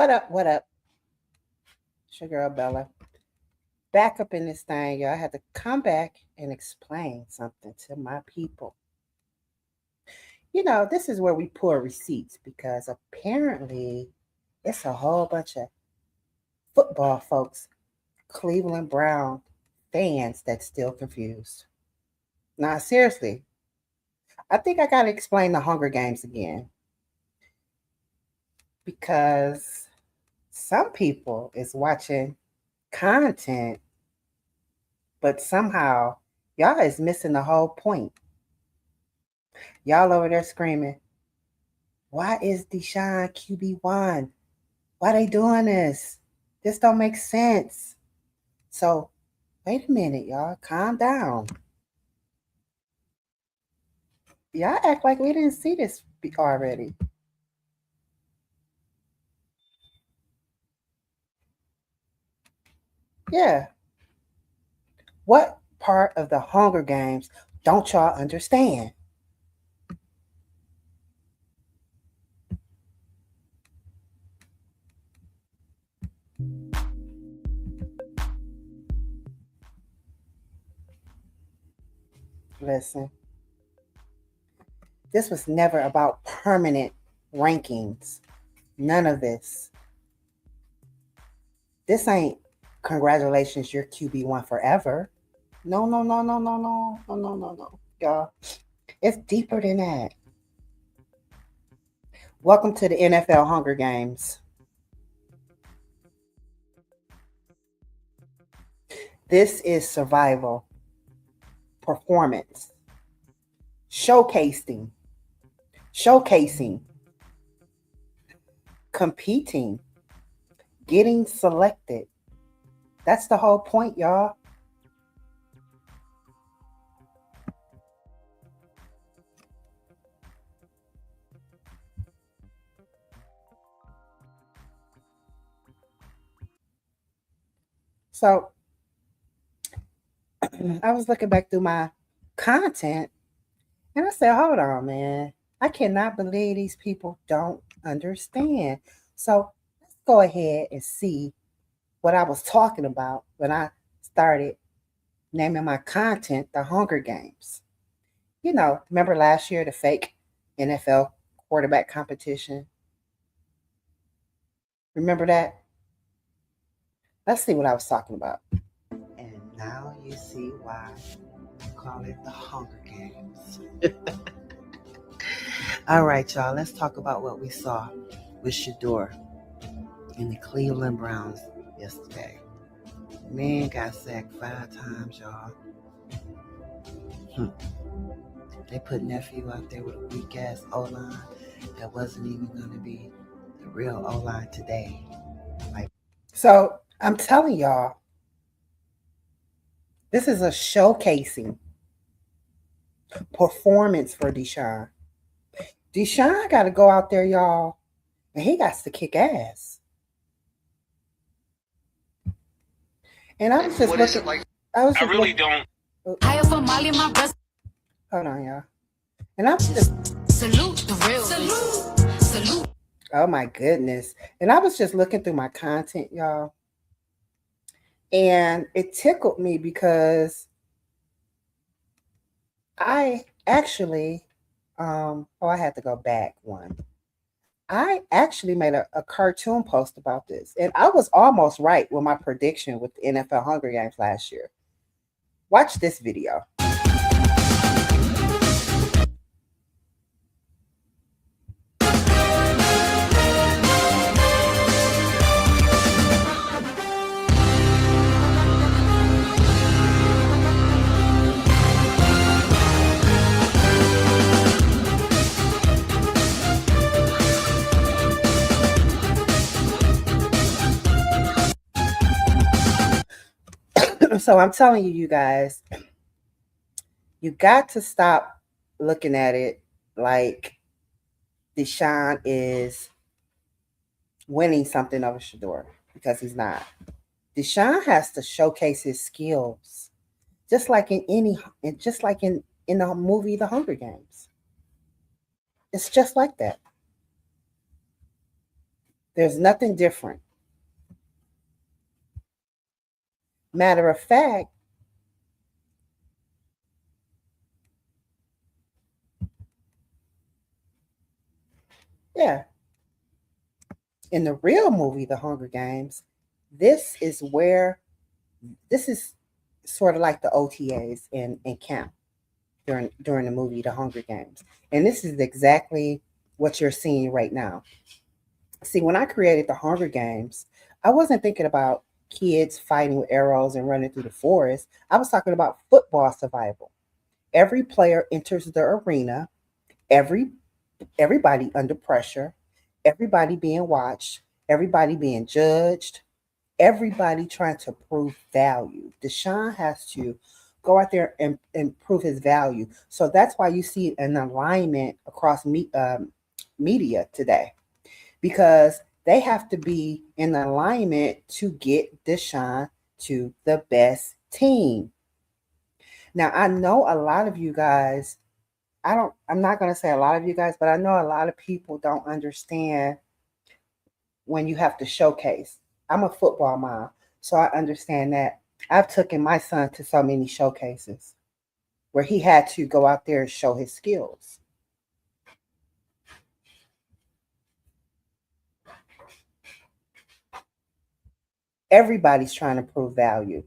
What up? What up? It's your girl Bella. Back up in this thing, y'all. I had to come back and explain something to my people. This is where we pull receipts because apparently it's a whole bunch of football folks, Cleveland Brown fans that's still confused. Nah, seriously, I think I gotta explain the Hunger Games again because some people is watching content, but somehow y'all is missing the whole point. Y'all over there screaming, why is Deshaun QB1? Why they doing this? This don't make sense. So wait a minute, y'all. Calm down. Y'all act like we didn't see this already. Yeah. What part of the Hunger Games don't y'all understand? Listen, this was never about permanent rankings. None of this. This ain't congratulations, you're QB1 forever. No, no, no, no, no, no, no, no, no, no. Y'all, it's deeper than that. Welcome to the NFL Hunger Games. This is survival, performance, showcasing, competing, getting selected. That's the whole point, y'all. So I was looking back through my content and I said, hold on, man. I cannot believe these people don't understand. So let's go ahead and see what I was talking about when I started naming my content the Hunger Games. Remember last year, the fake NFL quarterback competition? Remember that? Let's see what I was talking about. And now you see why I call it the Hunger Games. All right, y'all, let's talk about what we saw with Shador and the Cleveland Browns yesterday. Man got sacked 5 times, y'all. They put nephew out there with a weak ass O-line that wasn't even going to be the real O-line today. So I'm telling y'all, this is a showcasing performance for Deshaun. Deshaun got to go out there, y'all, and he got to kick ass. And I was just what looking. Is it like? I really don't. Hold on, y'all. And I'm just salute the real salute. Oh my goodness! And I was just looking through my content, y'all, and it tickled me because I actually, I had to go back one. I actually made a cartoon post about this, and I was almost right with my prediction with the NFL Hunger Games last year. Watch this video. So I'm telling you guys, you got to stop looking at it like Deshaun is winning something over Shador, because he's not. Deshaun has to showcase his skills, just like in the movie The Hunger Games. It's just like that. There's nothing different. Matter of fact, yeah, in the real movie, The Hunger Games, this is where this is sort of like the OTAs in camp during the movie The Hunger Games. And this is exactly what you're seeing right now. See, when I created The Hunger Games, I wasn't thinking about kids fighting with arrows and running through the forest. I was talking about football survival. Every player enters the arena, every everybody under pressure, everybody being watched, everybody being judged, everybody trying to prove value. Deshaun has to go out there and prove his value. So that's why you see an alignment across media today, because they have to be in alignment to get Deshaun to the best team. Now, I know a lot of you guys, I'm not going to say a lot of you guys, but I know a lot of people don't understand when you have to showcase. I'm a football mom, so I understand that. I've taken my son to so many showcases where he had to go out there and show his skills. Everybody's trying to prove value.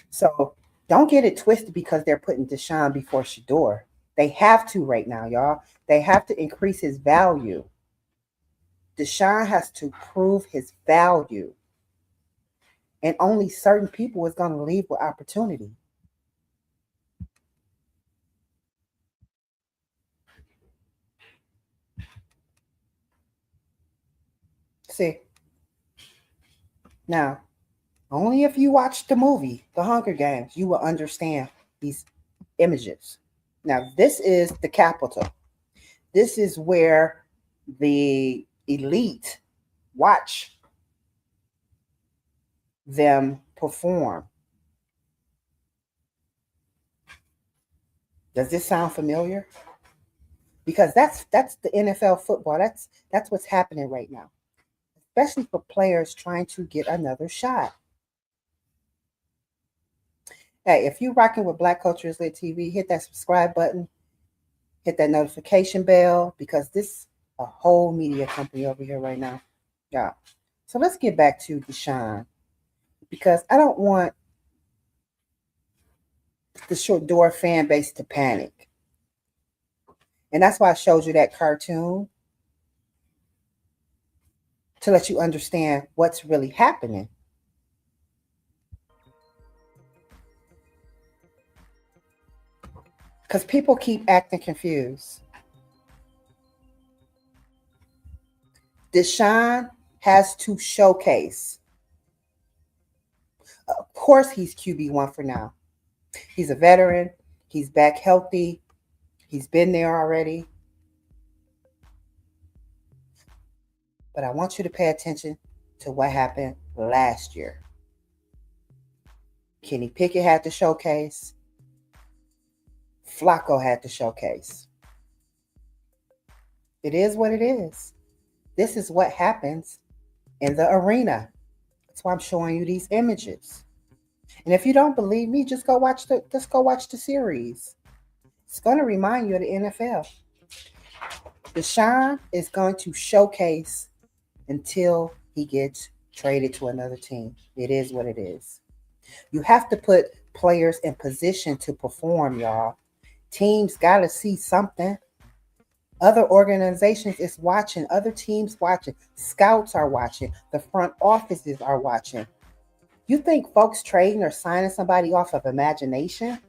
So don't get it twisted because they're putting Deshaun before Shador. They have to right now, y'all. They have to increase his value. Deshaun has to prove his value. And only certain people is going to leave with opportunity. See, now, only if you watch the movie, The Hunger Games, you will understand these images. Now, this is the capital. This is where the elite watch them perform. Does this sound familiar? Because that's the NFL football. That's what's happening right now, especially for players trying to get another shot. Hey, if you're rocking with Black Culture is Lit TV, hit that subscribe button, hit that notification bell, because this a whole media company over here right now. Yeah. So let's get back to Deshaun, because I don't want the short door fan base to panic. And that's why I showed you that cartoon, to let you understand what's really happening. Because people keep acting confused. Deshaun has to showcase. Of course, he's QB1 for now. He's a veteran. He's back healthy. He's been there already. But I want you to pay attention to what happened last year. Kenny Pickett had to showcase. Flacco had to showcase. It is what it is. This is what happens in the arena. That's why I'm showing you these images. And if you don't believe me, just go watch the series. It's going to remind you of the NFL. Deshaun is going to showcase until he gets traded to another team. It is what it is. You have to put players in position to perform, y'all. Teams got to see something. Other organizations is watching. Other teams watching. Scouts are watching. The front offices are watching. You think folks trading or signing somebody off of imagination?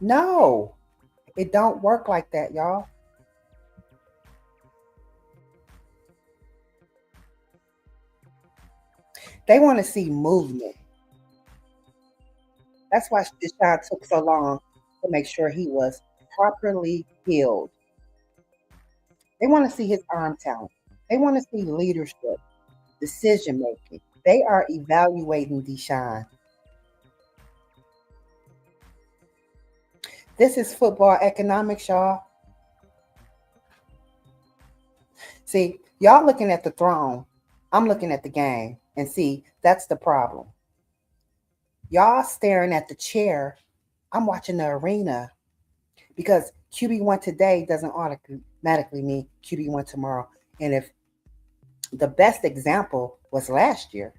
No, it don't work like that, y'all. They want to see movement. That's why Deshaun took so long to make sure he was properly healed. They want to see his arm talent. They want to see leadership, decision making. They are evaluating Deshaun. This is football economics, y'all. See, Y'all looking at the throne. I'm looking at the game. And see, that's the problem. Y'all staring at the chair. I'm watching the arena because QB1 today doesn't automatically mean QB1 tomorrow. And if the best example was last year,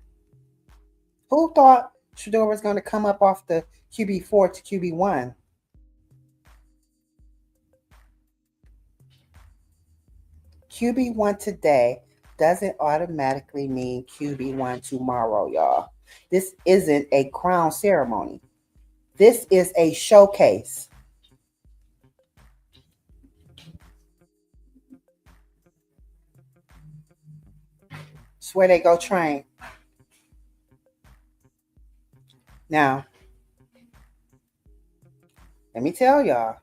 who thought Shador was going to come up off the QB4 to QB1? QB1 today doesn't automatically mean QB1 tomorrow, y'all. This isn't a crown ceremony. This is a showcase. It's where they go train. Now, let me tell y'all.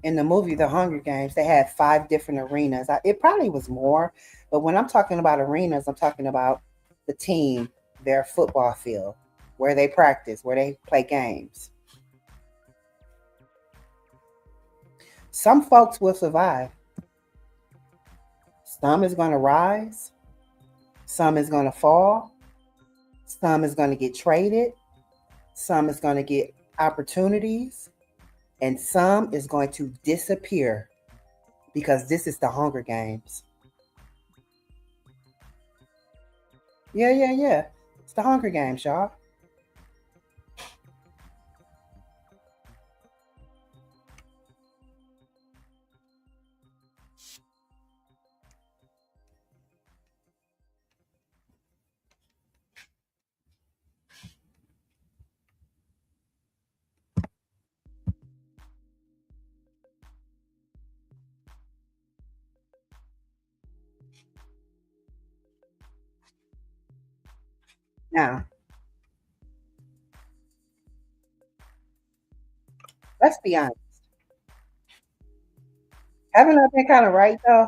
In the movie The Hunger Games, they had 5 different arenas. It probably was more, but when I'm talking about arenas, I'm talking about the team, their football field, where they practice, where they play games. Some folks will survive. Some is going to rise. Some is going to fall. Some is going to get traded. Some is going to get opportunities. And some is going to disappear because this is the Hunger Games. Yeah. It's the Hunger Games, y'all. Now, let's be honest. Haven't I been kind of right, though?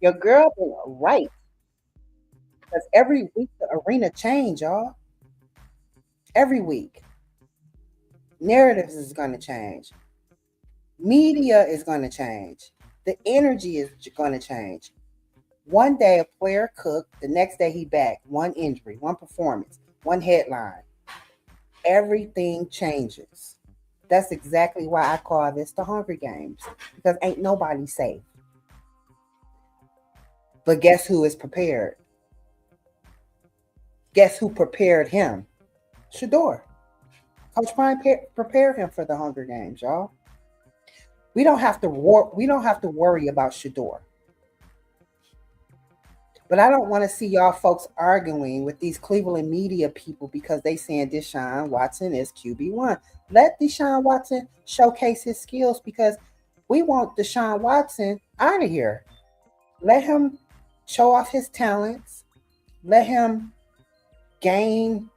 Your girl been right. Because every week the arena change, y'all. Every week. Narratives is going to change. Media is going to change. The energy is going to change. One day a player cooked, the next day he back. One injury, one performance, one headline. Everything changes. That's exactly why I call this the Hunger Games. Because ain't nobody safe. But guess who is prepared? Guess who prepared him? Shador. Coach Prime prepared him for the Hunger Games, y'all. We don't have to worry about Shador. But I don't want to see y'all folks arguing with these Cleveland media people because they saying Deshaun Watson is QB1. Let Deshaun Watson showcase his skills because we want Deshaun Watson out of here. Let him show off his talents. Let him gain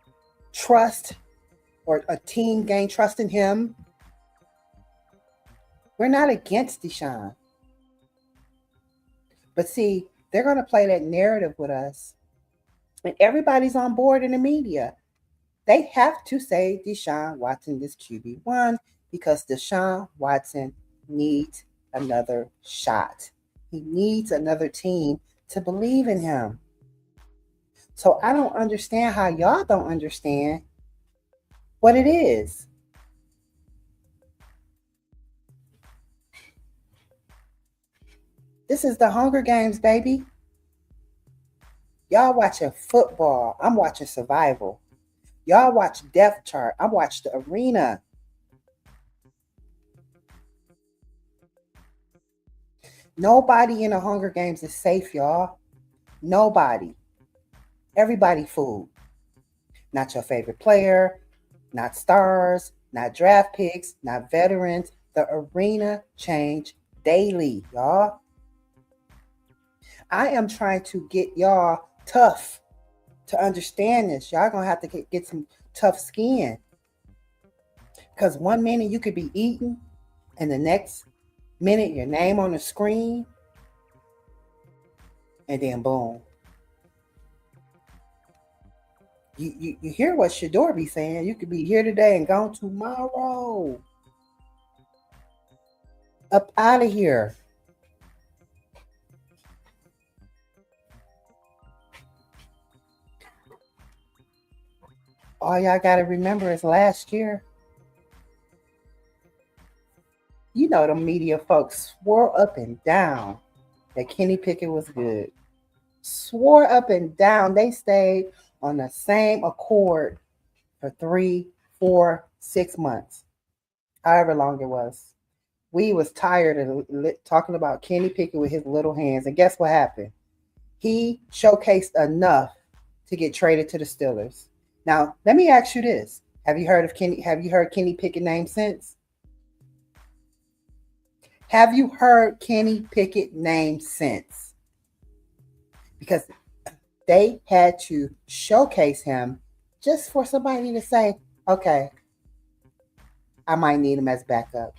trust or a team gain trust in him. We're not against Deshaun. But see, they're going to play that narrative with us. And everybody's on board in the media. They have to say Deshaun Watson is QB1 because Deshaun Watson needs another shot. He needs another team to believe in him. So I don't understand how y'all don't understand what it is. This is the Hunger Games, baby. Y'all watching football. I'm watching survival. Y'all watch Depth Chart. I'm watching the arena. Nobody in the Hunger Games is safe, y'all. Nobody. Everybody fooled. Not your favorite player, not stars, not draft picks, not veterans. The arena change daily, y'all. I am trying to get y'all tough to understand this. Y'all gonna have to get some tough skin. Because one minute you could be eating, and the next minute your name on the screen, and then boom. You hear what Shador be saying. You could be here today and gone tomorrow. Up out of here. All y'all got to remember is last year, you know, the media folks swore up and down that Kenny Pickett was good. Swore up and down. They stayed on the same accord for 3, 4, 6 months, however long it was. We was tired of talking about Kenny Pickett with his little hands. And guess what happened? He showcased enough to get traded to the Steelers. Now, let me ask you this. Have you heard Kenny Pickett name since? Have you heard Kenny Pickett name since? Because they had to showcase him just for somebody to say, okay, I might need him as backup.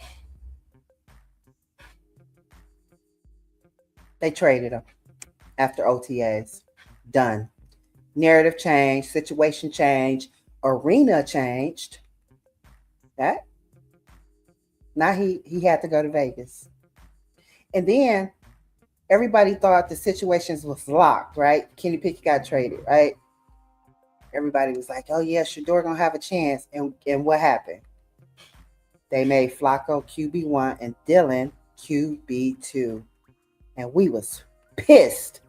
They traded him after OTAs. Done. Narrative changed, situation changed, arena changed. That now he had to go to Vegas. And then everybody thought the situations was locked, right? Kenny Pickett got traded, right? Everybody was like, oh yeah, Shador gonna have a chance. And what happened? They made Flacco QB1 and Dylan QB2. And we was pissed.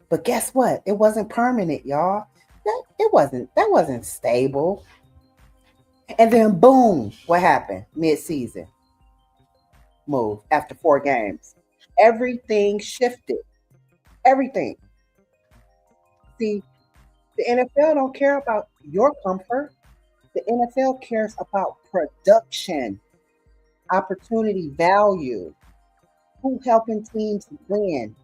But guess what? It wasn't permanent, y'all. That wasn't stable. And then boom, what happened? Mid-season. Move after 4 games. Everything shifted. Everything. See, the NFL don't care about your comfort. The NFL cares about production, opportunity value, who helping teams win.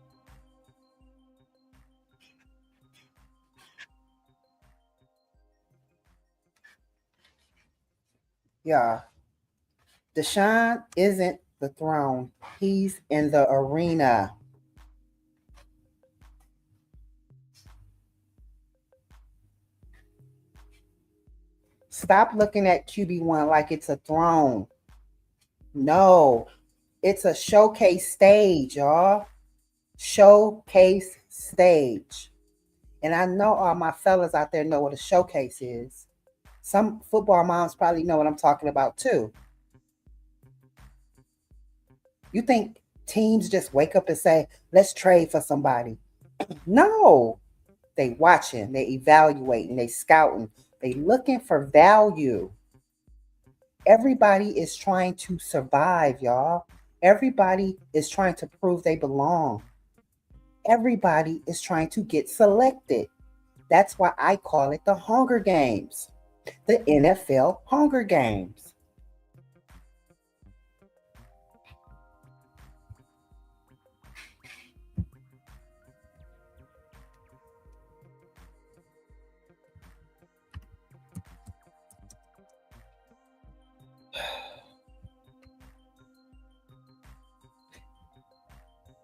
Yeah, Deshaun isn't the throne. He's in the arena. Stop looking at QB1 like it's a throne. No, it's a showcase stage, y'all. Showcase stage. And I know all my fellas out there know what a showcase is. Some football moms probably know what I'm talking about too. You think teams just wake up and say, let's trade for somebody? No. They watching, they evaluating, they scouting, they looking for value. Everybody is trying to survive, y'all. Everybody is trying to prove they belong. Everybody is trying to get selected. That's why I call it the Hunger Games, the NFL Hunger Games.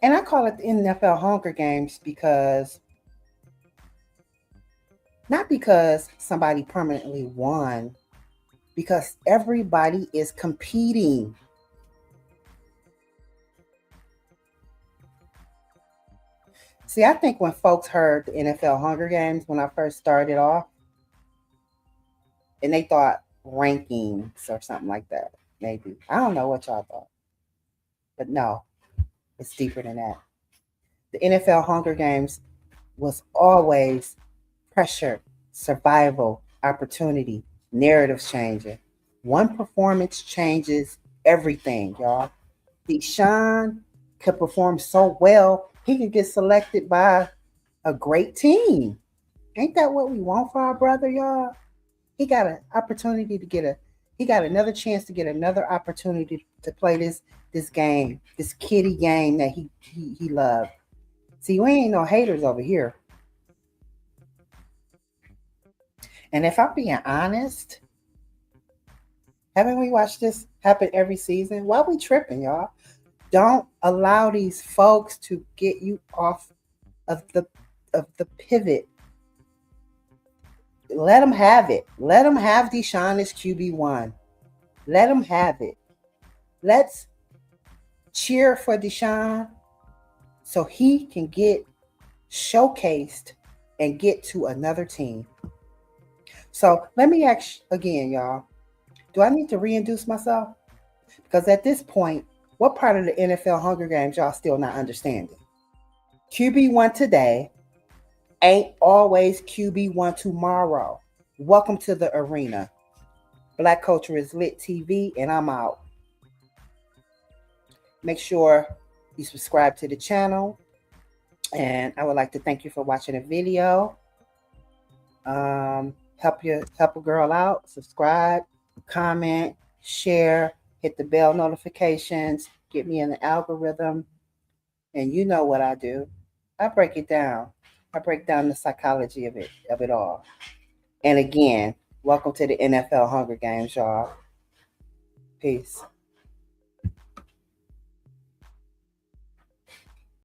And I call it the NFL Hunger Games because not because somebody permanently won, because everybody is competing. See, I think when folks heard the NFL Hunger Games when I first started off, and they thought rankings or something like that, maybe. I don't know what y'all thought. But no, it's deeper than that. The NFL Hunger Games was always pressure, survival, opportunity, narratives changing. One performance changes everything, y'all. Deshaun could perform so well, he could get selected by a great team. Ain't that what we want for our brother, y'all? He got an opportunity to he got another chance to get another opportunity to play this game, this kiddie game that he loved. See, we ain't no haters over here. And if I'm being honest, haven't we watched this happen every season? Why we tripping, y'all? Don't allow these folks to get you off of the pivot. Let them have it. Let them have Deshaun as QB1. Let them have it. Let's cheer for Deshaun so he can get showcased and get to another team. So let me ask again, y'all. Do I need to reintroduce myself? Because at this point, what part of the NFL Hunger Games y'all still not understanding? QB1 today ain't always QB1 tomorrow. Welcome to the arena. Black Culture is Lit TV, and I'm out. Make sure you subscribe to the channel. And I would like to thank you for watching the video. Help a girl out. Subscribe, comment, share, hit the bell notifications, get me in the algorithm. And you know what I do. I break it down. I break down the psychology of it all. And again, welcome to the NFL Hunger Games, y'all. Peace.